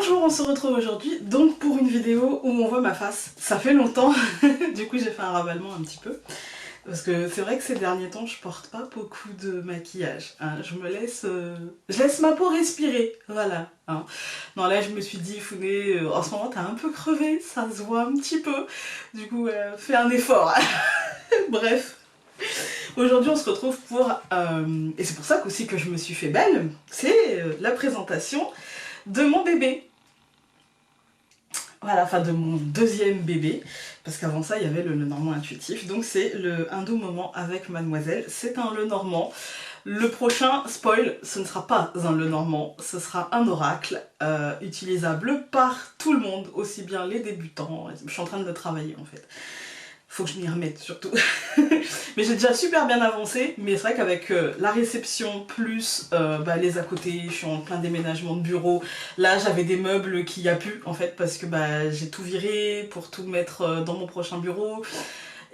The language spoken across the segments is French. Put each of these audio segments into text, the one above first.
Bonjour, on se retrouve aujourd'hui donc pour une vidéo où on voit ma face. Ça fait longtemps, du coup j'ai fait un ravalement un petit peu. Parce que c'est vrai que ces derniers temps je porte pas beaucoup de maquillage. Hein. Je laisse ma peau respirer, voilà. Hein. Non là je me suis dit Founé, en ce moment t'es un peu crevé, ça se voit un petit peu. Du coup fais un effort. Bref. Aujourd'hui on se retrouve pour, et c'est pour ça aussi que je me suis fait belle, c'est la présentation de mon bébé. Voilà, enfin de mon deuxième bébé, parce qu'avant ça il y avait le Lenormand intuitif, donc c'est le Un doux moment avec Mademoiselle, c'est un Lenormand. Le prochain, spoil, ce ne sera pas un Lenormand, ce sera un oracle, utilisable par tout le monde, aussi bien les débutants, je suis en train de le travailler en fait. Faut que je m'y remette surtout. Mais j'ai déjà super bien avancé, mais c'est vrai qu'avec la réception plus les à côté, je suis en plein déménagement de bureau. Là j'avais des meubles qu'il n'y a plus en fait parce que j'ai tout viré pour tout mettre dans mon prochain bureau.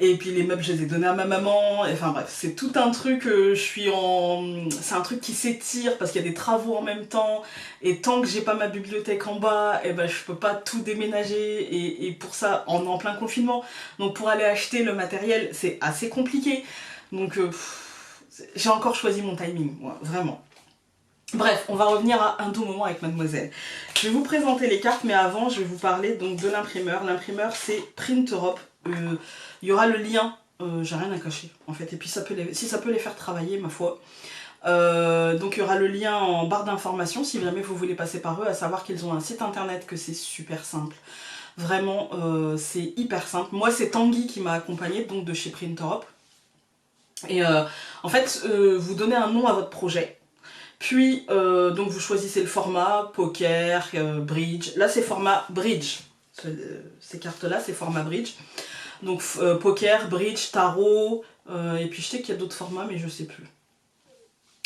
Et puis les meubles je les ai donnés à ma maman, enfin bref, c'est tout un truc, c'est un truc qui s'étire parce qu'il y a des travaux en même temps, et tant que j'ai pas ma bibliothèque en bas, je peux pas tout déménager, et pour ça, on est en plein confinement, donc pour aller acheter le matériel, c'est assez compliqué, donc j'ai encore choisi mon timing, moi, vraiment. Bref, on va revenir à Un doux moment avec Mademoiselle. Je vais vous présenter les cartes, mais avant, je vais vous parler donc de l'imprimeur. L'imprimeur, c'est Print Europe. Il y aura le lien, j'ai rien à cacher en fait, et puis si ça peut les faire travailler, ma foi. Donc il y aura le lien en barre d'informations si jamais vous voulez passer par eux, à savoir qu'ils ont un site internet, que c'est super simple. Vraiment, c'est hyper simple. Moi, c'est Tanguy qui m'a accompagnée, donc de chez Print Europe. Et en fait, vous donnez un nom à votre projet. Puis, donc vous choisissez le format, poker, bridge. Là, c'est format bridge. Ces cartes-là, c'est format bridge. Donc, poker, bridge, tarot, et puis je sais qu'il y a d'autres formats, mais je sais plus.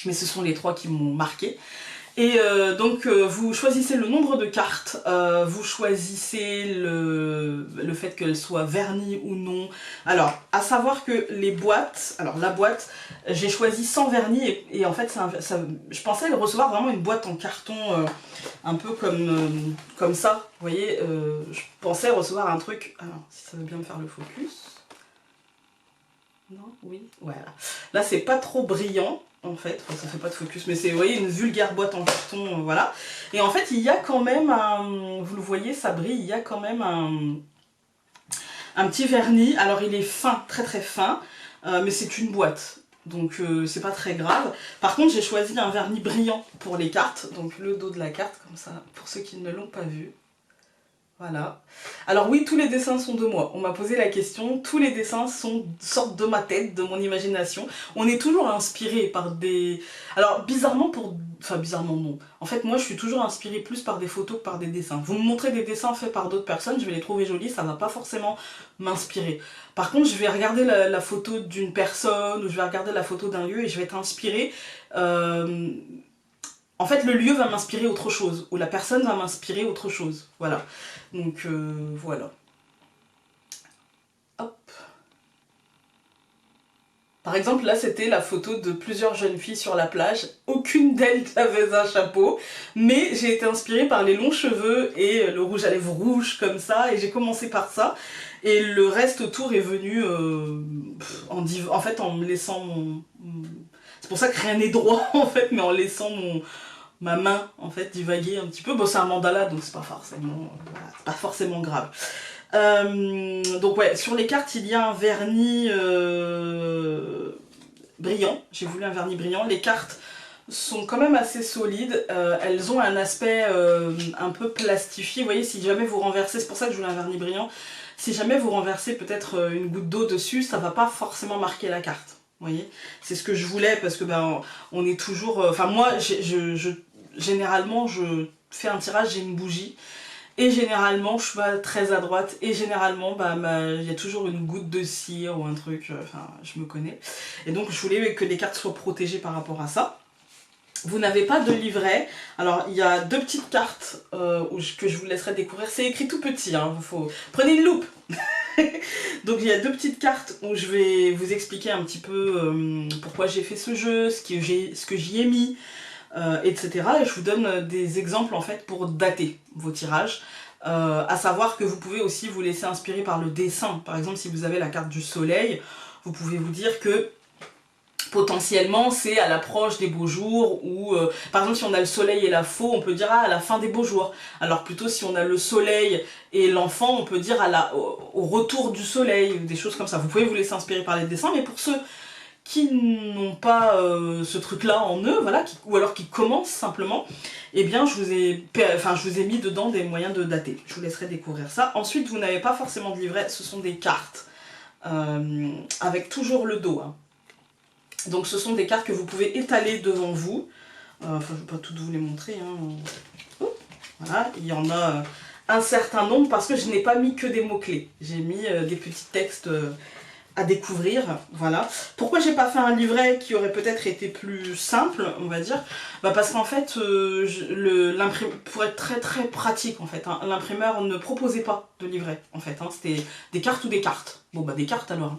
Mais ce sont les trois qui m'ont marqué. Et donc vous choisissez le nombre de cartes, vous choisissez le fait qu'elles soient vernies ou non. Alors, à savoir que les boîtes, alors la boîte, j'ai choisi sans vernis, et en fait je pensais recevoir vraiment une boîte en carton un peu comme ça, vous voyez, je pensais recevoir un truc, alors si ça veut bien me faire le focus, non, oui, voilà. Là c'est pas trop brillant, en fait, enfin, ça fait pas de focus, mais c'est, vous voyez, une vulgaire boîte en carton, voilà. Et en fait, il y a quand même un, vous le voyez, ça brille, il y a quand même un petit vernis. Alors, il est fin, très très fin, mais c'est une boîte, donc c'est pas très grave. Par contre, j'ai choisi un vernis brillant pour les cartes, donc le dos de la carte, comme ça, pour ceux qui ne l'ont pas vu. Voilà. Alors oui, tous les dessins sont de moi. On m'a posé la question, tous les dessins sortent de ma tête, de mon imagination. On est toujours inspiré par des... Alors bizarrement Enfin bizarrement non. En fait moi je suis toujours inspirée plus par des photos que par des dessins. Vous me montrez des dessins faits par d'autres personnes, je vais les trouver jolis, ça va pas forcément m'inspirer. Par contre je vais regarder la photo d'une personne, ou je vais regarder la photo d'un lieu et je vais être inspirée. En fait, le lieu va m'inspirer autre chose, ou la personne va m'inspirer autre chose, voilà. Donc, voilà. Hop. Par exemple, là, c'était la photo de plusieurs jeunes filles sur la plage. Aucune d'elles n'avait un chapeau, mais j'ai été inspirée par les longs cheveux et le rouge à lèvres rouge, comme ça, et j'ai commencé par ça. Et le reste autour est venu en fait, en me laissant c'est pour ça que rien n'est droit, en fait, mais en laissant ma main en fait divaguer un petit peu. Bon, c'est un mandala donc c'est pas forcément grave. Donc ouais, sur les cartes il y a un vernis brillant, j'ai voulu un vernis brillant. Les cartes sont quand même assez solides, elles ont un aspect un peu plastifié, vous voyez, si jamais vous renversez, c'est pour ça que je voulais un vernis brillant, si jamais vous renversez peut-être une goutte d'eau dessus, ça va pas forcément marquer la carte. Vous voyez, c'est ce que je voulais parce que on est toujours... Enfin moi, généralement je fais un tirage, j'ai une bougie, et généralement je suis pas très à droite, et généralement il y a toujours une goutte de cire ou un truc, enfin je me connais. Et donc je voulais que les cartes soient protégées par rapport à ça. Vous n'avez pas de livret, alors il y a deux petites cartes que je vous laisserai découvrir, c'est écrit tout petit, hein, prenez une loupe. Donc il y a deux petites cartes où je vais vous expliquer un petit peu pourquoi j'ai fait ce jeu, ce que j'y ai mis, etc. Et je vous donne des exemples en fait pour dater vos tirages. À savoir que vous pouvez aussi vous laisser inspirer par le dessin. Par exemple, si vous avez la carte du soleil, vous pouvez vous dire que potentiellement c'est à l'approche des beaux jours, ou par exemple si on a le soleil et la faux, on peut dire à la fin des beaux jours. Alors plutôt si on a le soleil et l'enfant, on peut dire au retour du soleil, des choses comme ça. Vous pouvez vous laisser inspirer par les dessins, mais pour ceux qui n'ont pas ce truc là en eux, voilà, ou alors qui commencent simplement, eh bien je vous ai mis dedans des moyens de dater. Je vous laisserai découvrir ça. Ensuite, vous n'avez pas forcément de livret, ce sont des cartes avec toujours le dos, hein. Donc ce sont des cartes que vous pouvez étaler devant vous. Enfin, je ne vais pas toutes vous les montrer, hein. Voilà, il y en a un certain nombre parce que je n'ai pas mis que des mots-clés. J'ai mis des petits textes à découvrir, voilà. Pourquoi j'ai pas fait un livret qui aurait peut-être été plus simple, on va dire, parce qu'en fait, pour être très très pratique, en fait, hein, l'imprimeur ne proposait pas de livret, en fait, hein, c'était des cartes ou des cartes. Bon, des cartes alors.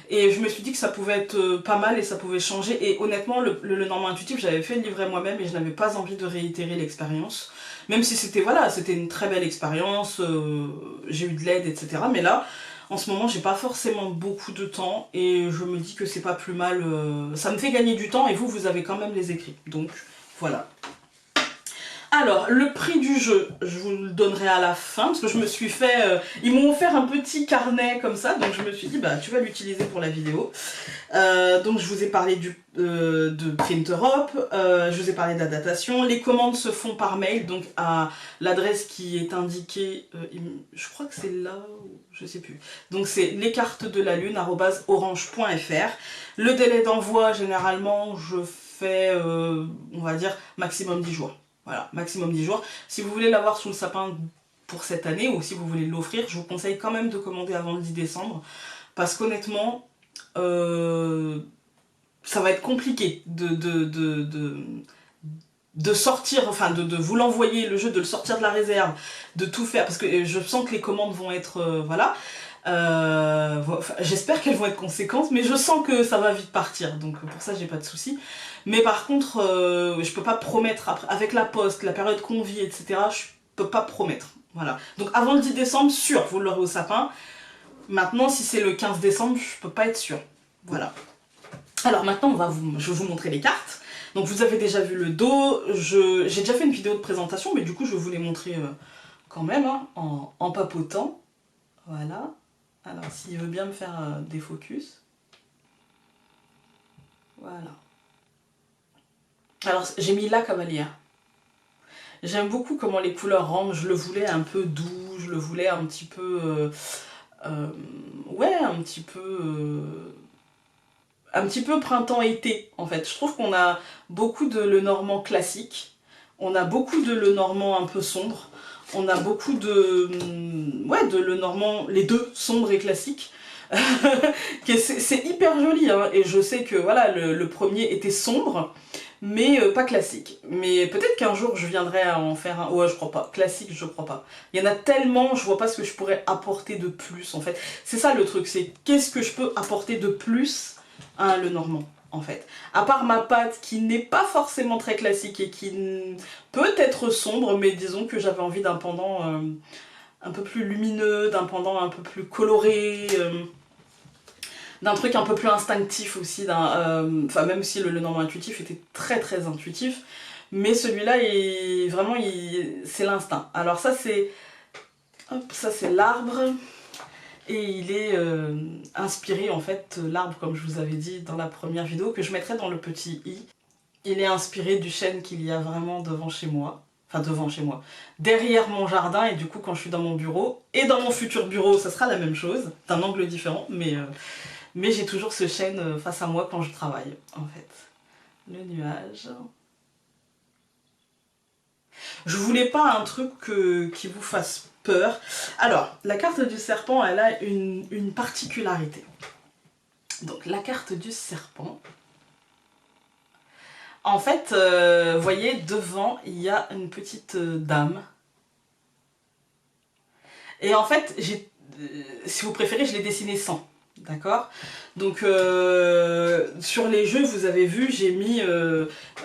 Et je me suis dit que ça pouvait être pas mal et ça pouvait changer. Et honnêtement, le Normand Intuitif, j'avais fait le livret moi-même et je n'avais pas envie de réitérer l'expérience. Même si c'était, voilà, c'était une très belle expérience, j'ai eu de l'aide, etc. Mais là, en ce moment, j'ai pas forcément beaucoup de temps et je me dis que c'est pas plus mal. Ça me fait gagner du temps et vous avez quand même les écrits. Donc, voilà. Alors, le prix du jeu, je vous le donnerai à la fin, parce que je me suis fait... ils m'ont offert un petit carnet comme ça, donc je me suis dit, tu vas l'utiliser pour la vidéo. Donc je vous ai parlé de Print Europe, je vous ai parlé de la datation. Les commandes se font par mail, donc à l'adresse qui est indiquée, je crois que c'est là, je sais plus. Donc c'est lescartesdelalune@orange.fr. Le délai d'envoi, généralement, je fais, on va dire, maximum 10 jours. Voilà, maximum 10 jours. Si vous voulez l'avoir sous le sapin pour cette année, ou si vous voulez l'offrir, je vous conseille quand même de commander avant le 10 décembre. Parce qu'honnêtement, ça va être compliqué de sortir, enfin de vous l'envoyer, le jeu, de le sortir de la réserve, de tout faire. Parce que je sens que les commandes vont être, voilà. J'espère qu'elles vont être conséquentes, mais je sens que ça va vite partir, donc pour ça j'ai pas de soucis. Mais par contre, je peux pas promettre, après, avec la poste, la période qu'on vit, etc., je peux pas promettre. Voilà. Donc avant le 10 décembre, sûr, vous l'aurez au sapin. Maintenant, si c'est le 15 décembre, je peux pas être sûre. Voilà. Alors maintenant, je vais vous montrer les cartes. Donc vous avez déjà vu le dos, j'ai déjà fait une vidéo de présentation, mais du coup je vais vous les montrer quand même, hein, en papotant. Voilà. Alors, s'il veut bien me faire des focus. Voilà. Alors, j'ai mis la cavalière. J'aime beaucoup comment les couleurs rentrent. Je le voulais un peu doux, je le voulais un petit peu... ouais, un petit peu printemps-été, en fait. Je trouve qu'on a beaucoup de Lenormand classique. On a beaucoup de Lenormand un peu sombre. On a beaucoup de... ouais, de Lenormand, les deux, sombre et classique. C'est hyper joli, hein, et je sais que voilà, le premier était sombre, mais pas classique. Mais peut-être qu'un jour je viendrai à en faire un... Ouais, je crois pas. Classique, je crois pas. Il y en a tellement, je vois pas ce que je pourrais apporter de plus, en fait. C'est ça le truc, c'est qu'est-ce que je peux apporter de plus à un Lenormand, en fait. À part ma patte qui n'est pas forcément très classique et qui peut être sombre, mais disons que j'avais envie d'un pendant un peu plus lumineux, d'un pendant un peu plus coloré... d'un truc un peu plus instinctif aussi, enfin même si le Lenormand intuitif était très très intuitif, mais celui-là vraiment c'est l'instinct. Alors ça c'est l'arbre, et il est inspiré en fait, l'arbre comme je vous avais dit dans la première vidéo, que je mettrai dans le petit i. Il est inspiré du chêne qu'il y a vraiment devant chez moi. Enfin devant chez moi, derrière mon jardin, et du coup quand je suis dans mon bureau, et dans mon futur bureau ça sera la même chose, d'un angle différent, mais j'ai toujours ce chêne face à moi quand je travaille, en fait. Le nuage. Je voulais pas un truc qui vous fasse peur. Alors, la carte du serpent, elle a une particularité. Donc, la carte du serpent... En fait, vous voyez, devant, il y a une petite dame. Et en fait, si vous préférez, je l'ai dessinée sans. D'accord? Donc sur les jeux, vous avez vu, j'ai mis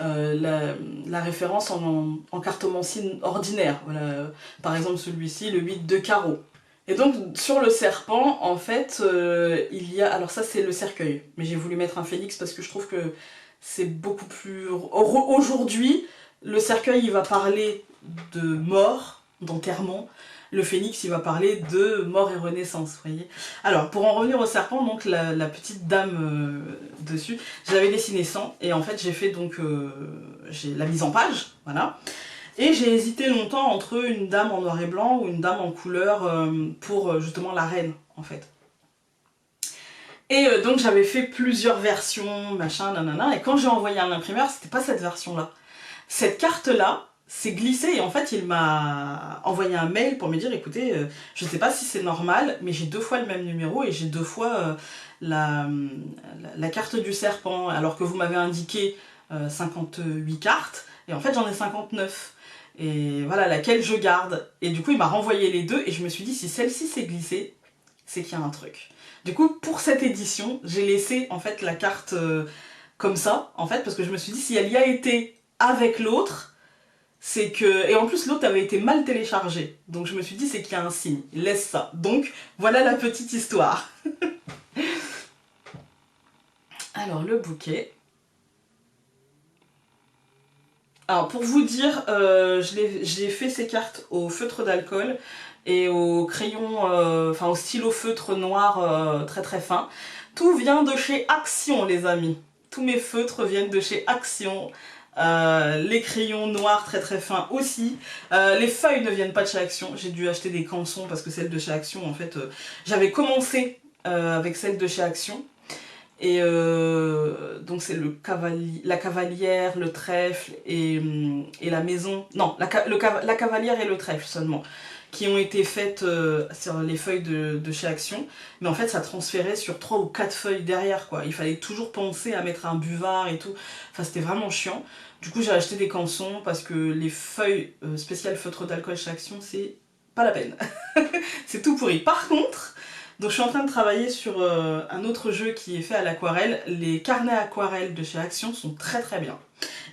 la référence en cartomancie ordinaire. Voilà. Par exemple celui-ci, le 8 de carreau. Et donc sur le serpent, en fait, il y a... Alors ça c'est le cercueil, mais j'ai voulu mettre un phénix parce que je trouve que c'est beaucoup plus... Aujourd'hui, le cercueil il va parler de mort, d'enterrement. Le phénix il va parler de mort et renaissance, vous voyez. Alors pour en revenir au serpent, donc la petite dame dessus, je l'avais dessiné sans, et en fait j'ai fait donc j'ai la mise en page, voilà. Et j'ai hésité longtemps entre une dame en noir et blanc ou une dame en couleur pour justement la reine, en fait. Et donc j'avais fait plusieurs versions, machin, nanana, et quand j'ai envoyé à l'imprimeur, c'était pas cette version-là. Cette carte-là s'est glissée, et en fait il m'a envoyé un mail pour me dire, écoutez, je sais pas si c'est normal, mais j'ai 2 fois le même numéro et j'ai 2 fois la carte du serpent, alors que vous m'avez indiqué 58 cartes, et en fait j'en ai 59. Et voilà, laquelle je garde. Et du coup, il m'a renvoyé les deux, et je me suis dit, si celle-ci s'est glissée, c'est qu'il y a un truc. Du coup, pour cette édition, j'ai laissé en fait la carte comme ça, en fait, parce que je me suis dit, si elle y a été avec l'autre, c'est que... Et en plus, l'autre avait été mal téléchargé. Donc je me suis dit, c'est qu'il y a un signe. Laisse ça. Donc, voilà la petite histoire. Alors, le bouquet. Alors pour vous dire, j'ai fait ces cartes au feutre d'alcool et au crayon, enfin au stylo feutre noir très très fin. Tout vient de chez Action les amis. Tous mes feutres viennent de chez Action. Les crayons noirs très très fins aussi. Les feuilles ne viennent pas de chez Action. J'ai dû acheter des cançons parce que celles de chez Action en fait, j'avais commencé avec celles de chez Action. Et donc c'est la cavalière, le trèfle et la maison. Non, la cavalière et le trèfle seulement, qui ont été faites sur les feuilles de chez Action. Mais en fait, ça transférait sur 3 ou 4 feuilles derrière, quoi. Il fallait toujours penser à mettre un buvard et tout. Enfin, c'était vraiment chiant. Du coup, j'ai acheté des cançons parce que les feuilles spéciales feutre d'alcool chez Action, c'est pas la peine. C'est tout pourri. Par contre... Donc je suis en train de travailler sur un autre jeu qui est fait à l'aquarelle. Les carnets aquarelles de chez Action sont très très bien.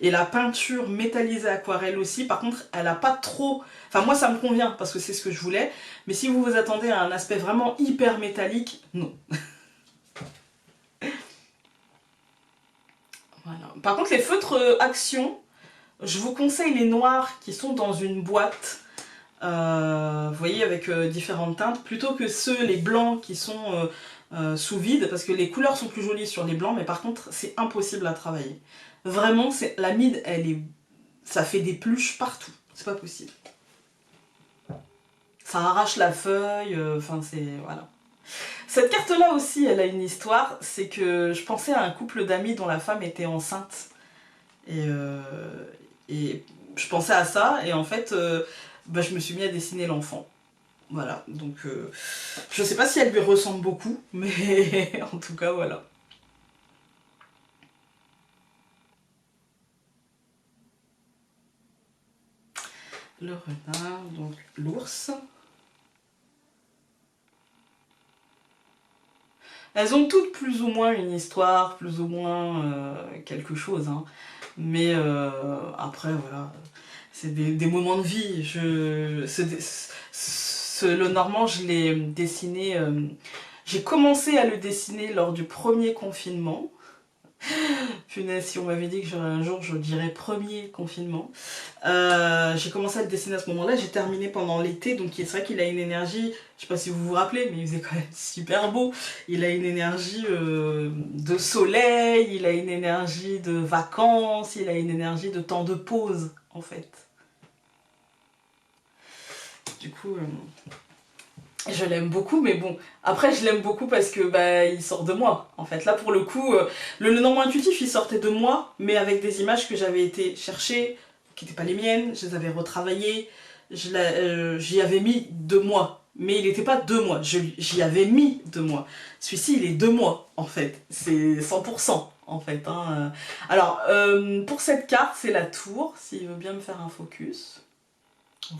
Et la peinture métallisée aquarelle aussi, par contre, elle a pas trop... Enfin moi ça me convient parce que c'est ce que je voulais, mais si vous vous attendez à un aspect vraiment hyper métallique, non. Voilà. Par contre les feutres Action, je vous conseille les noirs qui sont dans une boîte. Vous voyez, avec différentes teintes, plutôt que ceux, les blancs qui sont sous vide, parce que les couleurs sont plus jolies sur les blancs, mais par contre c'est impossible à travailler. Vraiment, la mide, ça fait des pluches partout, c'est pas possible. Ça arrache la feuille, enfin c'est... voilà. Cette carte-là aussi, elle a une histoire, c'est que je pensais à un couple d'amis dont la femme était enceinte, et je pensais à ça, et en fait... bah, je me suis mis à dessiner l'enfant. Voilà, donc je sais pas si elle lui ressemble beaucoup, mais en tout cas voilà. Le renard, donc l'ours. Elles ont toutes plus ou moins une histoire, plus ou moins quelque chose, hein. Mais après voilà, c'est des moments de vie. Le Normand, je l'ai dessiné, j'ai commencé à le dessiner lors du premier confinement. Punaise, si on m'avait dit que un jour je dirais premier confinement. J'ai commencé à le dessiner à ce moment-là, j'ai terminé pendant l'été, donc c'est vrai qu'il a une énergie, je sais pas si vous vous rappelez, mais il faisait quand même super beau. Il a une énergie de soleil, il a une énergie de vacances, il a une énergie de temps de pause, en fait. Du coup... je l'aime beaucoup, mais bon, après je l'aime beaucoup parce que bah il sort de moi, en fait. Là pour le coup, le Normand intuitif il sortait de moi, mais avec des images que j'avais été chercher, qui n'étaient pas les miennes, je les avais retravaillées, j'y avais mis de moi, mais il n'était pas de moi, j'y avais mis de moi. Celui-ci il est de moi, en fait, c'est 100% en fait. Hein. Alors, pour cette carte, c'est la tour, s'il veut bien me faire un focus.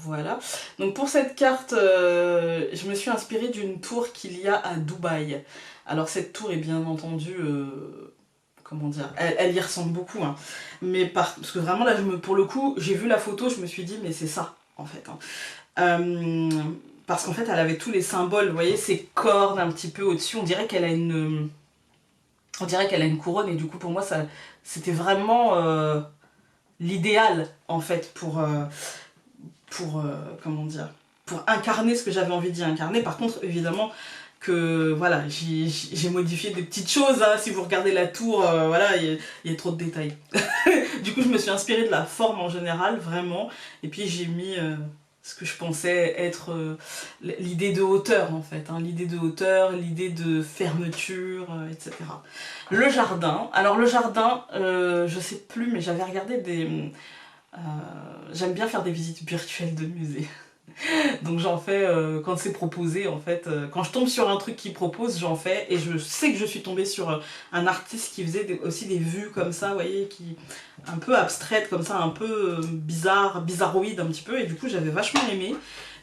Voilà. Donc pour cette carte, je me suis inspirée d'une tour qu'il y a à Dubaï. Alors cette tour est bien entendu, comment dire, elle y ressemble beaucoup, hein. Mais parce que vraiment là, pour le coup, j'ai vu la photo, je me suis dit mais c'est ça en fait, hein. Euh, Parce qu'en fait, elle avait tous les symboles, vous voyez, ses cordes un petit peu au-dessus. On dirait qu'elle a une couronne et du coup pour moi ça, c'était vraiment l'idéal en fait pour comment dire, pour incarner ce que j'avais envie d'y incarner. Par contre, évidemment que voilà, j'ai modifié des petites choses, hein. Si vous regardez la tour, voilà, il y a trop de détails. Du coup, je me suis inspirée de la forme en général, vraiment, et puis j'ai mis ce que je pensais être l'idée de hauteur en fait, hein. L'idée de hauteur, l'idée de fermeture, etc. Le jardin, alors le jardin, je sais plus, mais j'avais regardé des... euh, j'aime bien faire des visites virtuelles de musées. Donc j'en fais quand c'est proposé en fait. Quand je tombe sur un truc qui propose, j'en fais. Et je sais que je suis tombée sur un artiste qui faisait aussi des vues comme ça, vous voyez, qui un peu abstraites comme ça, un peu bizarre, bizarroïde un petit peu. Et du coup j'avais vachement aimé.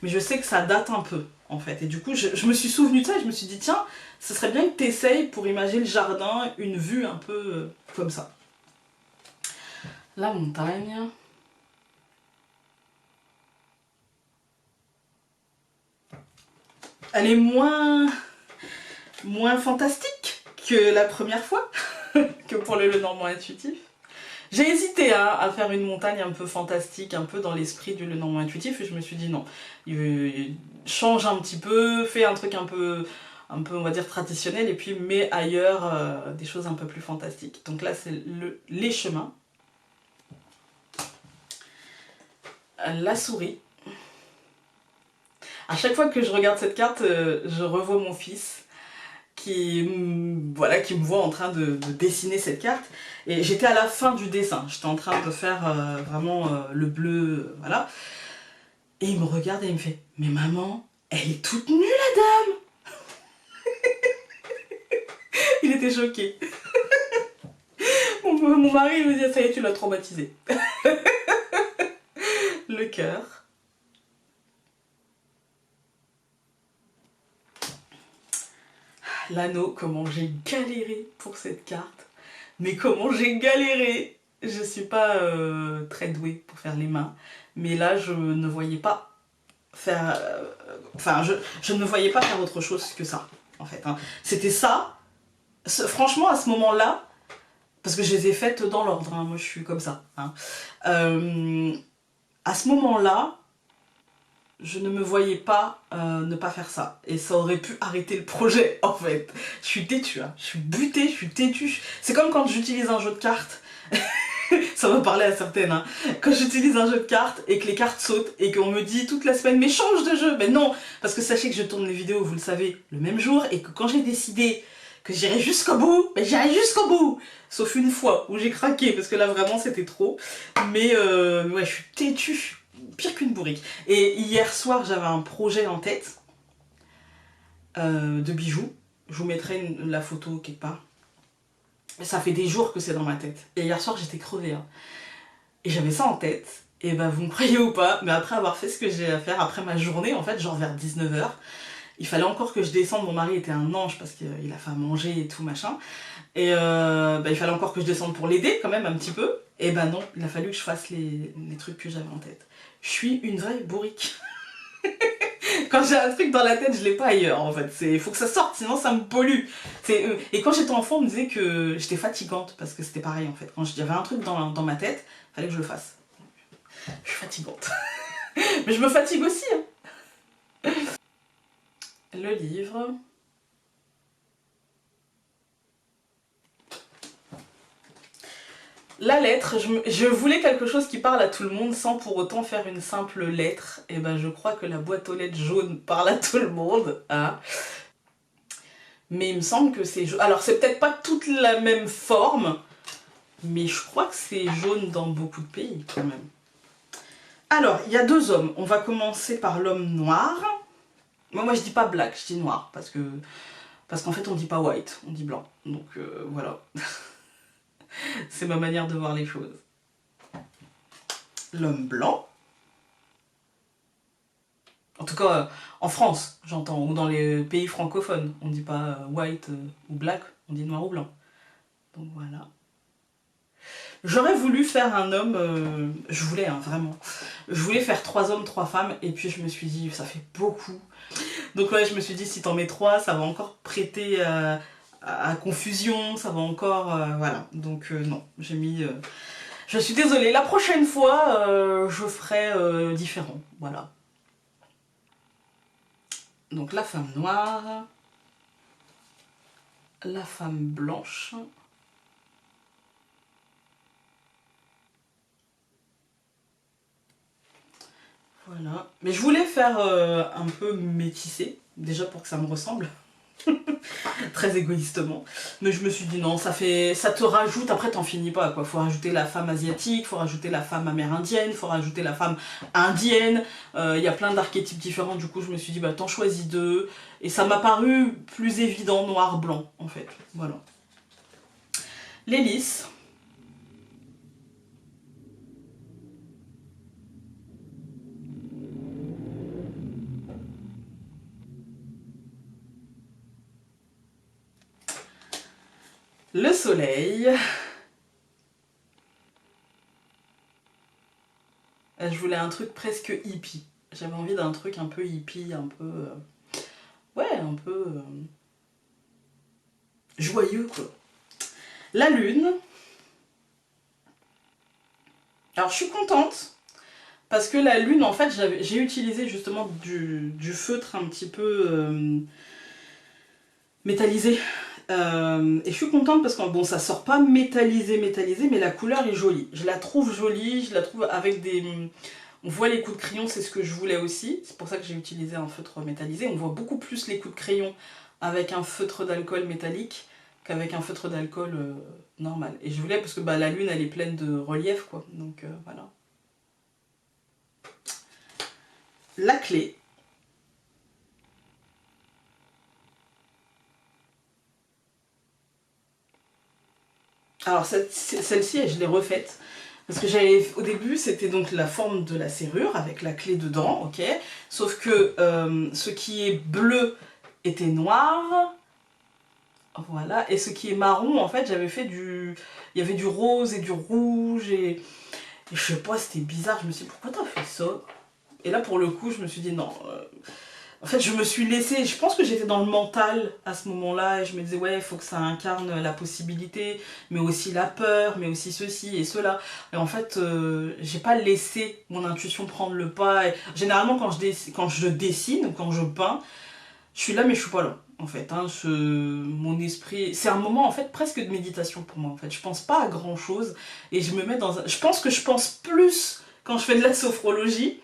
Mais je sais que ça date un peu en fait. Et du coup je me suis souvenue de ça et je me suis dit tiens, ce serait bien que tu essayes pour imaginer le jardin, une vue un peu comme ça. La montagne. Elle est moins fantastique que la première fois, que pour le Lenormand intuitif. J'ai hésité hein, à faire une montagne un peu fantastique, un peu dans l'esprit du Lenormand intuitif, et je me suis dit non, change un petit peu, fais un truc un peu on va dire traditionnel, et puis mets ailleurs des choses un peu plus fantastiques. Donc là c'est les chemins, la souris. À chaque fois que je regarde cette carte, je revois mon fils voilà, qui me voit en train de dessiner cette carte. Et j'étais à la fin du dessin, j'étais en train de faire vraiment le bleu, voilà. Et il me regarde et il me fait « Mais maman, elle est toute nue la dame !» Il était choqué. Mon mari il me dit « Ça y est, tu l'as traumatisé. » Le cœur. L'anneau, comment j'ai galéré pour cette carte. Mais comment j'ai galéré. Je suis pas très douée pour faire les mains. Mais là, je ne voyais pas faire... Enfin, je ne voyais pas faire autre chose que ça, en fait, hein. C'était ça. Franchement, à ce moment-là, parce que je les ai faites dans l'ordre, hein, moi je suis comme ça, hein. À ce moment-là, je ne me voyais pas ne pas faire ça. Et ça aurait pu arrêter le projet, en fait. Je suis têtue, hein. Je suis butée, je suis têtue. C'est comme quand j'utilise un jeu de cartes. Ça va parler à certaines, hein. Quand j'utilise un jeu de cartes et que les cartes sautent et qu'on me dit toute la semaine mais change de jeu, mais non, parce que sachez que je tourne les vidéos, vous le savez, le même jour et que quand j'ai décidé que j'irai jusqu'au bout, ben j'irai jusqu'au bout. Sauf une fois où j'ai craqué parce que là vraiment c'était trop. Mais ouais, je suis têtue, pire qu'une bourrique. Et hier soir j'avais un projet en tête de bijoux. Je vous mettrai la photo quelque part. Ça fait des jours que c'est dans ma tête. Et hier soir j'étais crevée, hein. Et j'avais ça en tête, et ben vous me croyez ou pas, mais après avoir fait ce que j'ai à faire, après ma journée, en fait, genre vers 19 h, il fallait encore que je descende, mon mari était un ange parce qu'il a fait à manger et tout machin, et ben, il fallait encore que je descende pour l'aider quand même un petit peu, et ben non, il a fallu que je fasse les trucs que j'avais en tête. Je suis une vraie bourrique. Quand j'ai un truc dans la tête, je l'ai pas ailleurs en fait. Il faut que ça sorte, sinon ça me pollue. Et quand j'étais enfant, on me disait que j'étais fatigante parce que c'était pareil en fait. Quand j'avais un truc dans ma tête, il fallait que je le fasse. Je suis fatigante. Mais je me fatigue aussi, hein. Le livre. La lettre, je voulais quelque chose qui parle à tout le monde sans pour autant faire une simple lettre. Et ben je crois que la boîte aux lettres jaune parle à tout le monde, hein. Mais il me semble que c'est jaune. Alors c'est peut-être pas toute la même forme, mais je crois que c'est jaune dans beaucoup de pays quand même. Alors, il y a deux hommes. On va commencer par l'homme noir. Moi je dis pas black, je dis noir, parce qu'en fait on dit pas white, on dit blanc. Donc voilà. C'est ma manière de voir les choses. L'homme blanc. En tout cas, en France, j'entends, ou dans les pays francophones. On dit pas white ou black, on dit noir ou blanc. Donc voilà. J'aurais voulu faire un homme, je voulais hein, vraiment, je voulais faire 3 hommes, 3 femmes, et puis je me suis dit, ça fait beaucoup. Donc ouais, je me suis dit, si t'en mets 3, ça va encore prêter à confusion, ça va encore, voilà. Donc non, j'ai mis, je suis désolée, la prochaine fois, je ferai différent, voilà. Donc la femme noire, la femme blanche. Voilà. Mais je voulais faire un peu métissé, déjà pour que ça me ressemble. Très égoïstement. Mais je me suis dit non, ça te rajoute, après t'en finis pas quoi. Faut rajouter la femme asiatique, faut rajouter la femme amérindienne, faut rajouter la femme indienne. Il y a plein d'archétypes différents, du coup je me suis dit bah t'en choisis 2. Et ça m'a paru plus évident noir-blanc en fait. Voilà. Les lys. Le soleil. Je voulais un truc presque hippie. J'avais envie d'un truc un peu hippie, un peu... ouais, un peu... joyeux, quoi. La lune. Alors, je suis contente, parce que la lune, en fait, j'ai utilisé justement du feutre un petit peu métallisé. Et je suis contente parce que bon, ça sort pas métallisé, mais la couleur est jolie. Je la trouve jolie, je la trouve avec des... On voit les coups de crayon, c'est ce que je voulais aussi. C'est pour ça que j'ai utilisé un feutre métallisé. On voit beaucoup plus les coups de crayon avec un feutre d'alcool métallique qu'avec un feutre d'alcool normal. Et je voulais parce que bah, la lune, elle est pleine de relief, quoi. Donc voilà. La clé. Alors celle-ci, je l'ai refaite. Parce que j'avais, au début, c'était donc la forme de la serrure avec la clé dedans, ok. Sauf que ce qui est bleu était noir, voilà. Et ce qui est marron, en fait, j'avais fait du... Il y avait du rose et du rouge et je sais pas, c'était bizarre. Je me suis dit, pourquoi t'as fait ça? Et là, pour le coup, je me suis dit, non. En fait, je me suis laissée, je pense que j'étais dans le mental à ce moment-là, et je me disais, ouais, il faut que ça incarne la possibilité, mais aussi la peur, mais aussi ceci et cela. Et en fait, j'ai pas laissé mon intuition prendre le pas. Et généralement, quand je dessine, quand je peins, je suis là, mais je suis pas là, en fait. Hein. Mon esprit... C'est un moment, en fait, presque de méditation pour moi, en fait. Je pense pas à grand-chose, et je me mets dans un... Je pense que je pense plus quand je fais de la sophrologie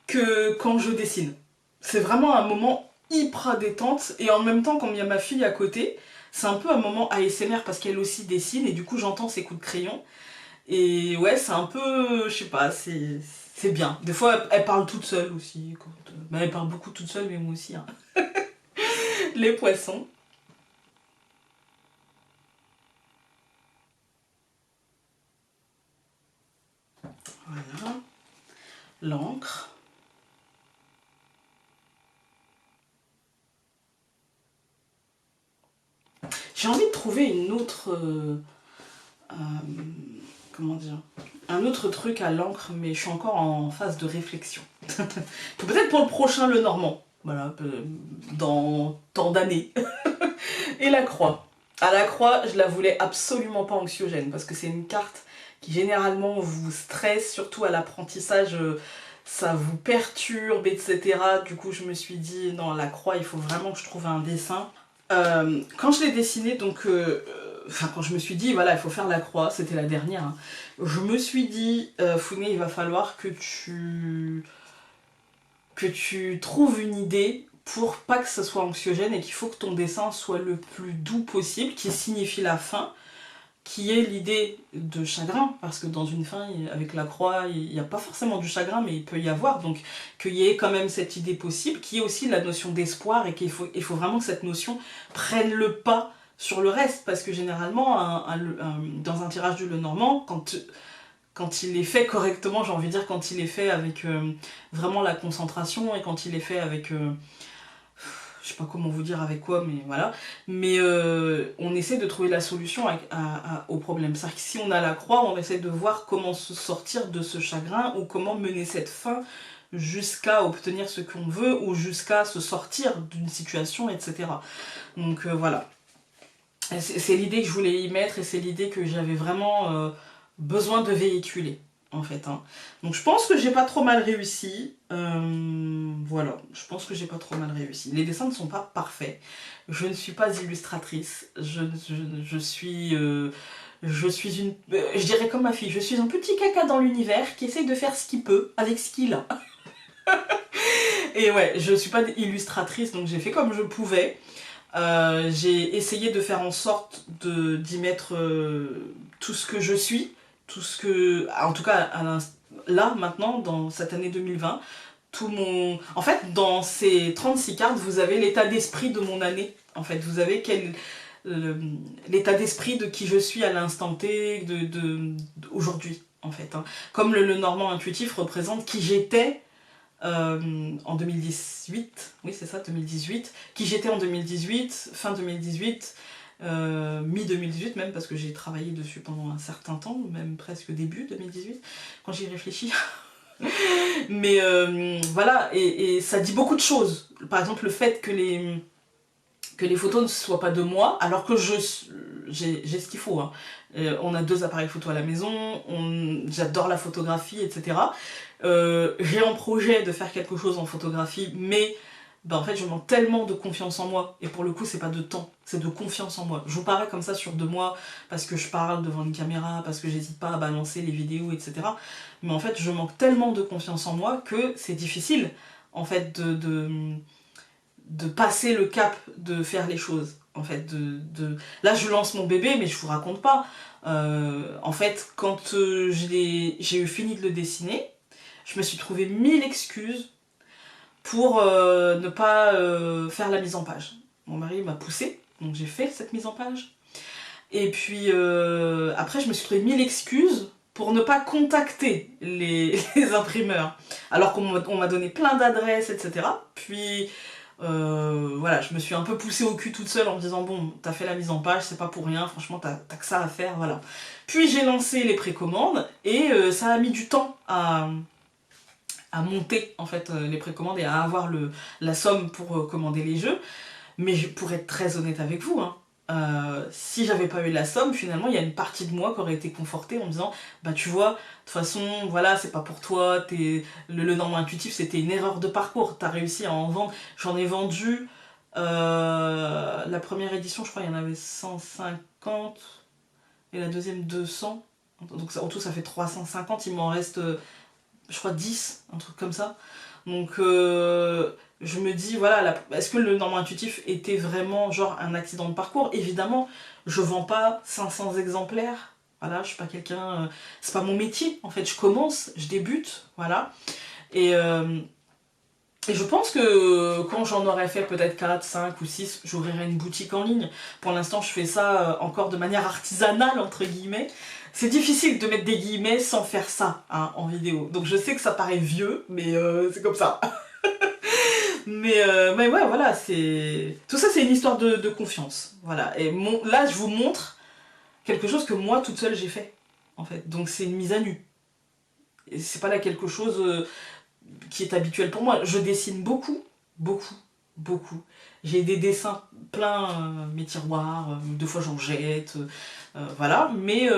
que quand je dessine. C'est vraiment un moment hyper détente et en même temps quand il y a ma fille à côté, c'est un peu un moment ASMR parce qu'elle aussi dessine et du coup j'entends ses coups de crayon et ouais c'est un peu, je sais pas, c'est bien. Des fois elle parle toute seule aussi, bah, elle parle beaucoup toute seule mais moi aussi. Hein. Les poissons. Voilà. L'encre. J'ai envie de trouver une autre... comment dire, un autre truc à l'encre, mais je suis encore en phase de réflexion. Peut-être pour le prochain, le normand. Voilà, dans tant d'années. Et la croix. À la croix, je la voulais absolument pas anxiogène, parce que c'est une carte qui généralement vous stresse, surtout à l'apprentissage, ça vous perturbe, etc. Du coup, je me suis dit, non, la croix, il faut vraiment que je trouve un dessin. Quand je l'ai dessiné, donc... Enfin, quand je me suis dit, voilà, il faut faire la croix, c'était la dernière, hein, je me suis dit, Founé, il va falloir que tu trouves une idée pour pas que ça soit anxiogène et qu'il faut que ton dessin soit le plus doux possible, qui signifie la fin, qui est l'idée de chagrin, parce que dans une fin, avec la croix, il n'y a pas forcément du chagrin, mais il peut y avoir, donc qu'il y ait quand même cette idée possible, qui est aussi la notion d'espoir, et il faut vraiment que cette notion prenne le pas sur le reste, parce que généralement, dans un tirage du Lenormand, quand quand il est fait correctement, j'ai envie de dire, quand il est fait avec vraiment la concentration et quand il est fait avec, je sais pas comment vous dire avec quoi, mais voilà. Mais on essaie de trouver la solution au problème. C'est-à-dire que si on a la croix, on essaie de voir comment se sortir de ce chagrin ou comment mener cette fin jusqu'à obtenir ce qu'on veut ou jusqu'à se sortir d'une situation, etc. Donc voilà. C'est l'idée que je voulais y mettre et c'est l'idée que j'avais vraiment besoin de véhiculer en fait. Hein. Donc je pense que j'ai pas trop mal réussi. Voilà, je pense que j'ai pas trop mal réussi. Les dessins ne sont pas parfaits. Je ne suis pas illustratrice. Je suis... je dirais comme ma fille, je suis un petit caca dans l'univers qui essaye de faire ce qu'il peut avec ce qu'il a. Et ouais, je suis pas illustratrice, donc j'ai fait comme je pouvais. J'ai essayé de faire en sorte d'y mettre tout ce que je suis, tout ce que, en tout cas là maintenant dans cette année 2020, en fait dans ces 36 cartes vous avez l'état d'esprit de mon année, en fait vous avez l'état d'esprit de qui je suis à l'instant T, aujourd'hui en fait. Hein. Comme le Normand intuitif représente qui j'étais en 2018, oui c'est ça, 2018, qui j'étais en 2018, fin 2018, mi-2018 même, parce que j'ai travaillé dessus pendant un certain temps, même presque début 2018, quand j'y réfléchis. Mais voilà, et ça dit beaucoup de choses. Par exemple, le fait que les photos ne soient pas de moi, alors que j'ai ce qu'il faut. Hein. On a 2 appareils photo à la maison, j'adore la photographie, etc. J'ai en projet de faire quelque chose en photographie, mais en fait je manque tellement de confiance en moi, et pour le coup c'est pas de temps, c'est de confiance en moi. Je vous parais comme ça sur de moi, parce que je parle devant une caméra, parce que j'hésite pas à balancer les vidéos, etc. Mais en fait je manque tellement de confiance en moi que c'est difficile en fait de passer le cap de faire les choses. En fait, là je lance mon bébé, mais je vous raconte pas. En fait, quand j'ai eu fini de le dessiner, je me suis trouvé 1000 excuses pour ne pas faire la mise en page. Mon mari m'a poussée, donc j'ai fait cette mise en page. Et puis après, je me suis trouvé 1000 excuses pour ne pas contacter les imprimeurs. Alors qu'on m'a donné plein d'adresses, etc. Puis voilà, je me suis un peu poussée au cul toute seule en me disant bon, t'as fait la mise en page, c'est pas pour rien, franchement t'as que ça à faire, voilà. Puis j'ai lancé les précommandes et ça a mis du temps à monter en fait les précommandes et à avoir la somme pour commander les jeux. Mais pour être très honnête avec vous, hein, si j'avais pas eu la somme, finalement il y a une partie de moi qui aurait été confortée en me disant bah tu vois, de toute façon voilà c'est pas pour toi, le Normand intuitif c'était une erreur de parcours, t'as réussi à en vendre, j'en ai vendu la première édition je crois il y en avait 150 et la deuxième 200, donc en tout ça fait 350, il m'en reste je crois 10, un truc comme ça. Donc je me dis, voilà, est-ce que le Normand intuitif était vraiment genre un accident de parcours? Évidemment, je vends pas 500 exemplaires. Voilà, je suis pas quelqu'un... c'est pas mon métier, en fait. Je commence, je débute, voilà. Et je pense que quand j'en aurais fait peut-être 4, 5 ou 6, j'ouvrirais une boutique en ligne. Pour l'instant, je fais ça encore de manière artisanale, entre guillemets. C'est difficile de mettre des guillemets sans faire ça hein, en vidéo. Donc je sais que ça paraît vieux, mais c'est comme ça. mais ouais, voilà, tout ça c'est une histoire de confiance. Voilà. Et là, je vous montre quelque chose que moi, toute seule, j'ai fait. En fait. Donc c'est une mise à nu. Et c'est pas là quelque chose qui est habituel pour moi. Je dessine beaucoup, beaucoup, beaucoup. J'ai des dessins plein mes tiroirs, 2 fois j'en jette, voilà. Mais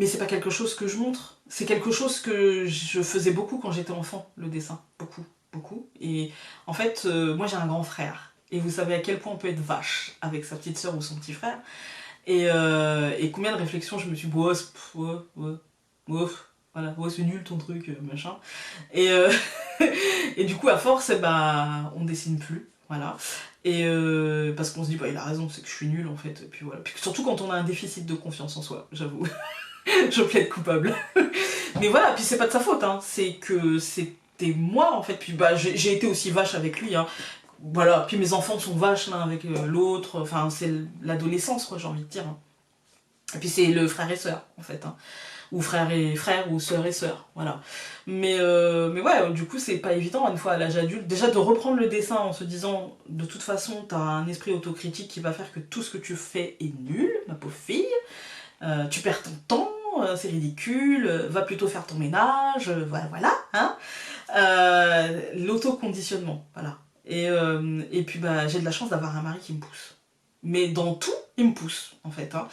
c'est pas quelque chose que je montre. C'est quelque chose que je faisais beaucoup quand j'étais enfant, le dessin. Beaucoup, beaucoup. Et en fait, moi j'ai un grand frère. Et vous savez à quel point on peut être vache avec sa petite soeur ou son petit frère. Et combien de réflexions je me suis dit, ouais, voilà, ouais, c'est nul ton truc, machin. Et, et du coup, à force, bah, on dessine plus. Voilà. Et parce qu'on se dit, bah, il a raison, c'est que je suis nulle en fait. Et puis voilà. Puis surtout quand on a un déficit de confiance en soi, j'avoue. Je plaide coupable. Mais voilà, puis c'est pas de sa faute, hein. C'est que c'était moi en fait. Puis bah j'ai été aussi vache avec lui, hein. Voilà, puis mes enfants sont vaches l'un avec l'autre. Enfin, c'est l'adolescence, quoi, j'ai envie de dire. Et puis c'est le frère et sœur, en fait. Hein. ou frères ou sœurs et sœurs, voilà. Mais ouais, du coup c'est pas évident une fois à l'âge adulte, déjà de reprendre le dessin en se disant de toute façon t'as un esprit autocritique qui va faire que tout ce que tu fais est nul, ma pauvre fille, tu perds ton temps, c'est ridicule, va plutôt faire ton ménage, voilà, hein. L'autoconditionnement, voilà. Et puis bah j'ai de la chance d'avoir un mari qui me pousse. Mais dans tout, il me pousse, en fait, hein.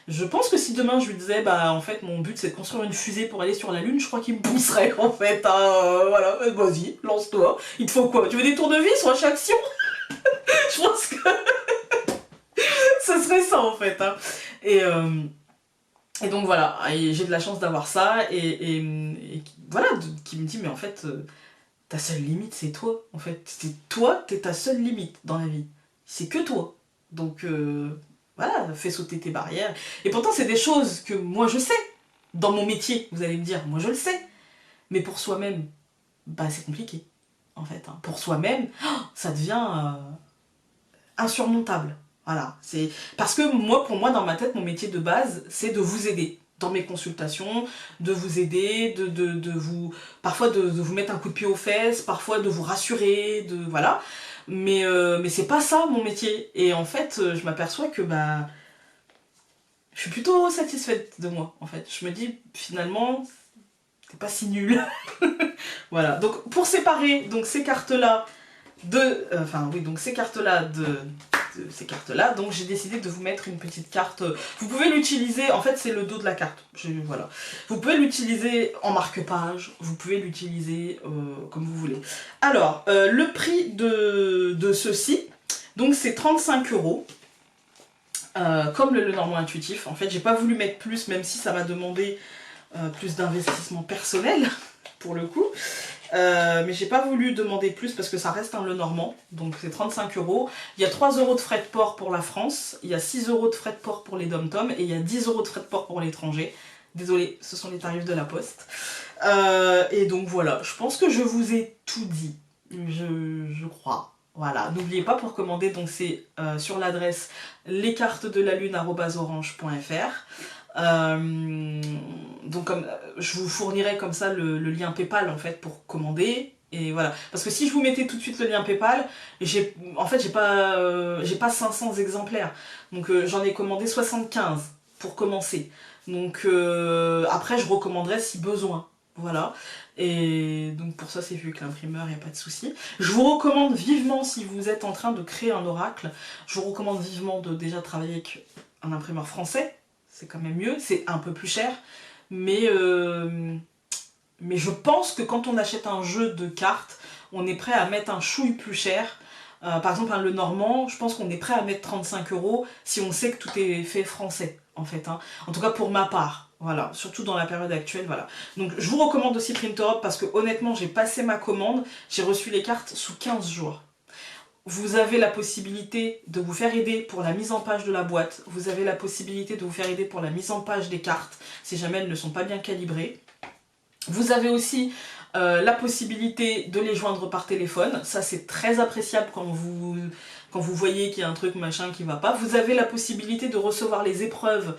Je pense que si demain je lui disais, bah en fait mon but c'est de construire une fusée pour aller sur la lune, je crois qu'il me pousserait en fait, hein, voilà, vas-y, lance-toi. Il te faut quoi? Tu veux des tournevis sur chaque action? Je pense que ce serait ça en fait, hein. Et donc voilà, et j'ai de la chance d'avoir ça, et voilà, qui me dit, mais en fait, ta seule limite c'est toi, en fait. C'est toi, t'es ta seule limite dans la vie. C'est que toi. Donc voilà, fais sauter tes barrières. Et pourtant c'est des choses que moi je sais, dans mon métier, vous allez me dire, moi je le sais. Mais pour soi-même, bah c'est compliqué, en fait, hein. Pour soi-même, ça devient insurmontable. Voilà, c'est parce que moi, pour moi, dans ma tête, mon métier de base, c'est de vous aider dans mes consultations, de vous aider, de vous, parfois de vous mettre un coup de pied aux fesses, parfois de vous rassurer, voilà. Mais c'est pas ça mon métier. Et en fait, je m'aperçois que bah, je suis plutôt satisfaite de moi. En fait, je me dis finalement, c'est pas si nul. Voilà. Donc pour séparer donc ces cartes là donc ces cartes-là de ces cartes-là, donc j'ai décidé de vous mettre une petite carte. Vous pouvez l'utiliser, en fait c'est le dos de la carte, voilà. Vous pouvez l'utiliser en marque-page, vous pouvez l'utiliser comme vous voulez. Alors, le prix de ceci, donc c'est 35 €, comme le Lenormand intuitif. En fait, j'ai pas voulu mettre plus, même si ça m'a demandé plus d'investissement personnel, pour le coup. Mais j'ai pas voulu demander plus parce que ça reste un Lenormand, donc c'est 35 €. Il y a 3 € de frais de port pour la France, il y a 6 € de frais de port pour les dom-tom et il y a 10 € de frais de port pour l'étranger. Désolée, ce sont les tarifs de la poste. Et donc voilà, je pense que je vous ai tout dit, je crois. Voilà, n'oubliez pas pour commander, donc c'est sur l'adresse lescartesdelalune@orange.fr. Donc je vous fournirai comme ça le lien PayPal en fait pour commander, et voilà, parce que si je vous mettais tout de suite le lien PayPal, en fait j'ai pas 500 exemplaires, donc j'en ai commandé 75 pour commencer, donc après je recommanderai si besoin, voilà. Et donc pour ça c'est vu que l'imprimeur, il n'y a pas de souci. Je vous recommande vivement, si vous êtes en train de créer un oracle, je vous recommande vivement de déjà travailler avec un imprimeur français. C'est quand même mieux, c'est un peu plus cher, mais je pense que quand on achète un jeu de cartes, on est prêt à mettre un chouille plus cher. Par exemple, un Lenormand, je pense qu'on est prêt à mettre 35 € si on sait que tout est fait français, en fait, hein. En tout cas pour ma part, voilà, surtout dans la période actuelle, voilà. Donc je vous recommande aussi Printerhop parce que honnêtement, j'ai passé ma commande, j'ai reçu les cartes sous 15 jours. Vous avez la possibilité de vous faire aider pour la mise en page de la boîte. Vous avez la possibilité de vous faire aider pour la mise en page des cartes, si jamais elles ne sont pas bien calibrées. Vous avez aussi la possibilité de les joindre par téléphone. Ça, c'est très appréciable quand vous voyez qu'il y a un truc machin qui ne va pas. Vous avez la possibilité de recevoir les épreuves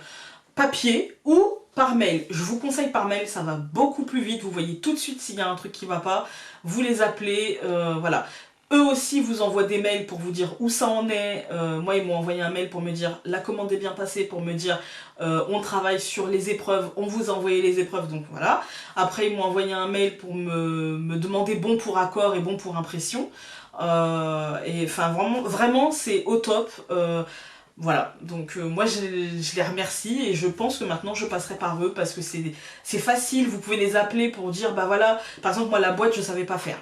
papier ou par mail. Je vous conseille par mail, ça va beaucoup plus vite. Vous voyez tout de suite s'il y a un truc qui ne va pas. Vous les appelez, voilà. Eux aussi vous envoient des mails pour vous dire où ça en est. Moi, ils m'ont envoyé un mail pour me dire la commande est bien passée, pour me dire on travaille sur les épreuves, on vous a envoyé les épreuves, donc voilà. Après, ils m'ont envoyé un mail pour me demander bon pour accord et bon pour impression. Et enfin, vraiment c'est au top. Voilà, donc moi je les remercie et je pense que maintenant je passerai par eux parce que c'est facile. Vous pouvez les appeler pour dire bah voilà, par exemple moi la boîte je savais pas faire.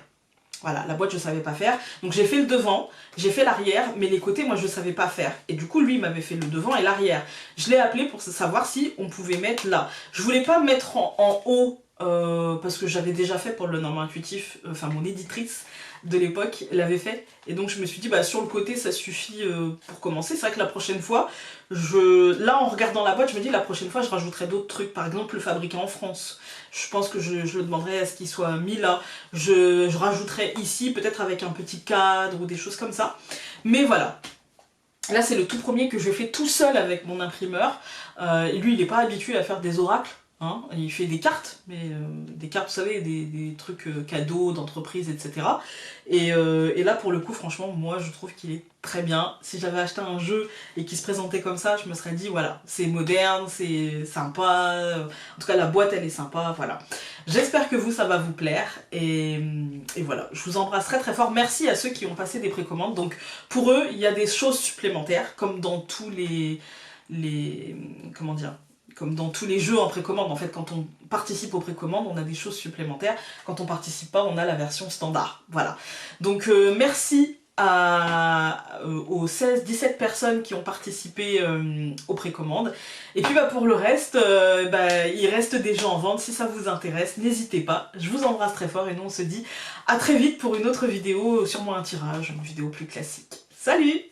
Voilà, la boîte je savais pas faire, donc j'ai fait le devant, j'ai fait l'arrière, mais les côtés moi je savais pas faire. Et du coup lui il m'avait fait le devant et l'arrière. Je l'ai appelé pour savoir si on pouvait mettre là. Je voulais pas mettre en haut, parce que j'avais déjà fait pour le Lenormand intuitif, enfin mon éditrice de l'époque l'avait fait. Et donc je me suis dit bah sur le côté ça suffit pour commencer. C'est vrai que la prochaine fois, là en regardant la boîte, je me dis la prochaine fois je rajouterai d'autres trucs, par exemple le fabriqué en France. Je pense que je le demanderai à ce qu'il soit mis là. Je rajouterai ici, peut-être avec un petit cadre ou des choses comme ça. Mais voilà. Là, c'est le tout premier que je fais tout seul avec mon imprimeur. Et lui, il n'est pas habitué à faire des oracles. Hein, il fait des cartes, mais des cartes, vous savez, des trucs cadeaux d'entreprise, etc. Et là, pour le coup, franchement, moi, je trouve qu'il est très bien. Si j'avais acheté un jeu et qu'il se présentait comme ça, je me serais dit, voilà, c'est moderne, c'est sympa. En tout cas, la boîte, elle est sympa, voilà. J'espère que vous, ça va vous plaire. Et voilà, je vous embrasse très très fort. Merci à ceux qui ont passé des précommandes. Donc, pour eux, il y a des choses supplémentaires, comme dans tous les comment dire, comme dans tous les jeux en précommande. En fait, quand on participe aux précommandes, on a des choses supplémentaires. Quand on participe pas, on a la version standard. Voilà. Donc merci aux 16-17 personnes qui ont participé aux précommandes. Et puis pour le reste, il reste des jeux en vente. Si ça vous intéresse, n'hésitez pas. Je vous embrasse très fort et nous on se dit à très vite pour une autre vidéo, sûrement un tirage, une vidéo plus classique. Salut!